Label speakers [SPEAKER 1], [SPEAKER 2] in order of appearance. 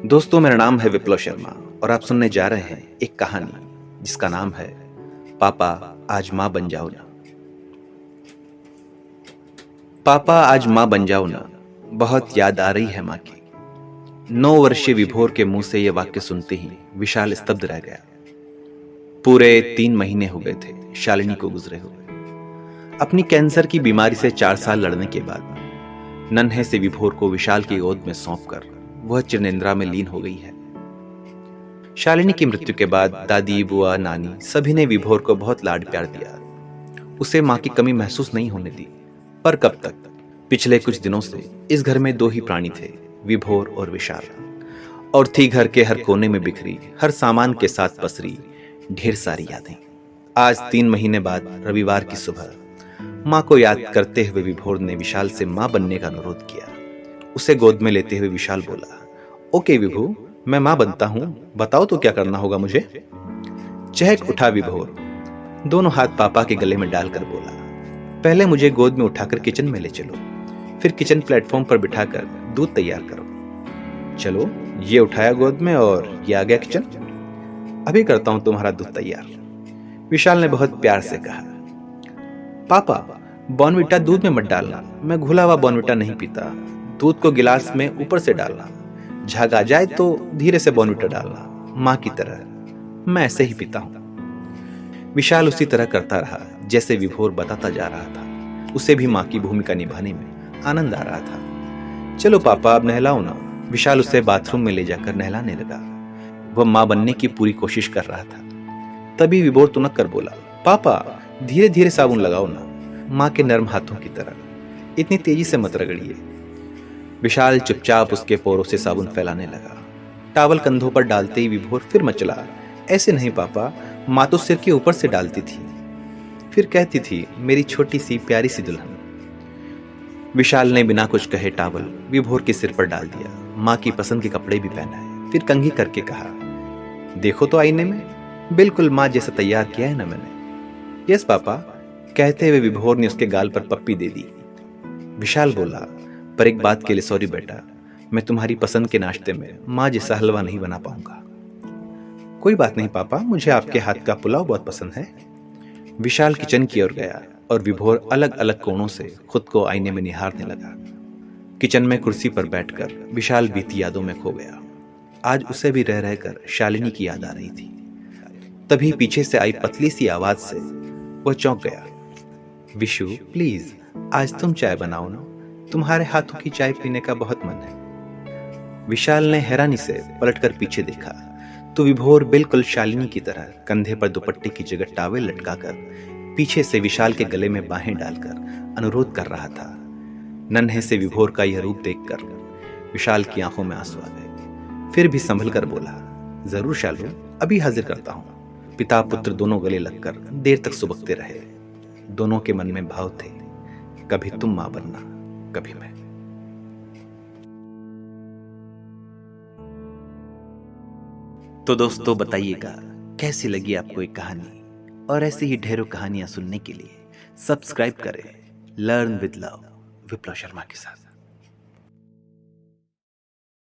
[SPEAKER 1] दोस्तों, मेरा नाम है विप्लव शर्मा और आप सुनने जा रहे हैं एक कहानी जिसका नाम है पापा आज माँ बन जाओ ना। पापा आज माँ बन जाओ ना, बहुत याद आ रही है माँ की। 9 वर्षीय विभोर के मुंह से यह वाक्य सुनते ही विशाल स्तब्ध रह गया। पूरे 3 महीने हो गए थे शालिनी को गुजरे हुए। अपनी कैंसर की बीमारी से 4 साल लड़ने के बाद नन्हे से विभोर को विशाल की गोद में सौंपकर वह चिरनिंद्रा में लीन हो गई है। शालिनी की मृत्यु के बाद दादी, बुआ, नानी सभी ने विभोर को बहुत लाड प्यार दिया। उसे मां की कमी महसूस नहीं होने दी। पर कब तक? पिछले कुछ दिनों से इस घर में 2 ही प्राणी थे, विभोर और विशाल। और थी घर के हर कोने में बिखरी, हर सामान के साथ पसरी ढेर सारी यादें। आज 3 महीने बाद रविवार की सुबह मां को याद करते हुए विभोर ने विशाल से मां बनने का अनुरोध किया। उसे गोद में लेते हुए विशाल बोला, ओके विभू, मैं मां बनता हूं, बताओ तो क्या करना होगा मुझे। चहक उठा विभोर, दोनों हाथ पापा के गले में डालकर बोला, पहले मुझे गोद में उठाकर किचन में ले चलो, फिर किचन प्लेटफॉर्म पर बिठाकर दूध तैयार करो। चलो, ये उठाया गोद में और ये आ गया किचन। अभी करता हूं तुम्हारा दूध तैयार, विशाल ने बहुत प्यार से कहा। पापा, बॉर्नविटा दूध में मत डालना, मैं घुला हुआ बॉर्नविटा नहीं पीता। दूध को गिलास में ऊपर से डालना, झाग आ जाए तो धीरे से बॉर्नविटा डालना, माँ की तरह। मैं ऐसे ही पीता हूं। विशाल उसी तरह करता रहा जैसे विभोर बताता जा रहा था। उसे भी माँ की भूमिका निभाने में आनंद आ रहा था। चलो पापा, अब नहलाओ ना। विशाल उसे बाथरूम में ले जाकर नहलाने लगा। वह माँ बनने की पूरी कोशिश कर रहा था। तभी विभोर तुनक कर बोला, पापा धीरे धीरे साबुन लगाओ ना, माँ के नर्म हाथों की तरह, इतनी तेजी से मत रगड़िए। विशाल चुपचाप उसके पोरों से साबुन फैलाने लगा। टावल कंधों पर डालते ही विभोर फिर मचला, ऐसे नहीं पापा, माँ तो सिर के ऊपर से डालती थी, फिर कहती थी मेरी छोटी सी प्यारी सी दुल्हन। विशाल ने बिना कुछ कहे टावल विभोर के सिर पर डाल दिया। माँ की पसंद के कपड़े भी पहनाए, फिर कंघी करके कहा, देखो तो आईने में, बिल्कुल माँ जैसा तैयार किया है ना मैंने। यस पापा, कहते हुए विभोर ने उसके गाल पर पप्पी दे दी। विशाल बोला, पर एक बात के लिए सॉरी बेटा, मैं तुम्हारी पसंद के नाश्ते में माँ जैसा हलवा नहीं बना पाऊंगा। कोई बात नहीं पापा, मुझे आपके हाथ का पुलाव बहुत पसंद है। विशाल किचन की ओर गया और विभोर अलग अलग कोणों से खुद को आईने में निहारने लगा। किचन में कुर्सी पर बैठकर विशाल बीती यादों में खो गया। आज उसे भी रह रहकर शालिनी की याद आ रही थी। तभी पीछे से आई पतली सी आवाज से वह चौंक गया। विशु प्लीज, आज तुम चाय बनाओ ना, तुम्हारे हाथों की चाय पीने का बहुत मन है। विशाल ने हैरानी से पलटकर पीछे देखा तो विभोर बिल्कुल शालिनी की तरह कंधे पर दुपट्टे की जगह टावल लटकाकर पीछे से विशाल के गले में बाहें डालकर अनुरोध कर रहा था। नन्हे से विभोर का यह रूप देखकर विशाल की आंखों में आंसू आ गए। फिर भी संभल कर बोला, जरूर शालू, अभी हाजिर करता हूं। पिता पुत्र दोनों गले लगकर देर तक सुबकते रहे। दोनों के मन में भाव थे, कभी तुम मां बनना, कभी मैं। तो दोस्तों बताइएगा कैसी लगी आपको एक कहानी, और ऐसी ही ढेरों कहानियां सुनने के लिए सब्सक्राइब करें लर्न विद लव विप्लव शर्मा के साथ।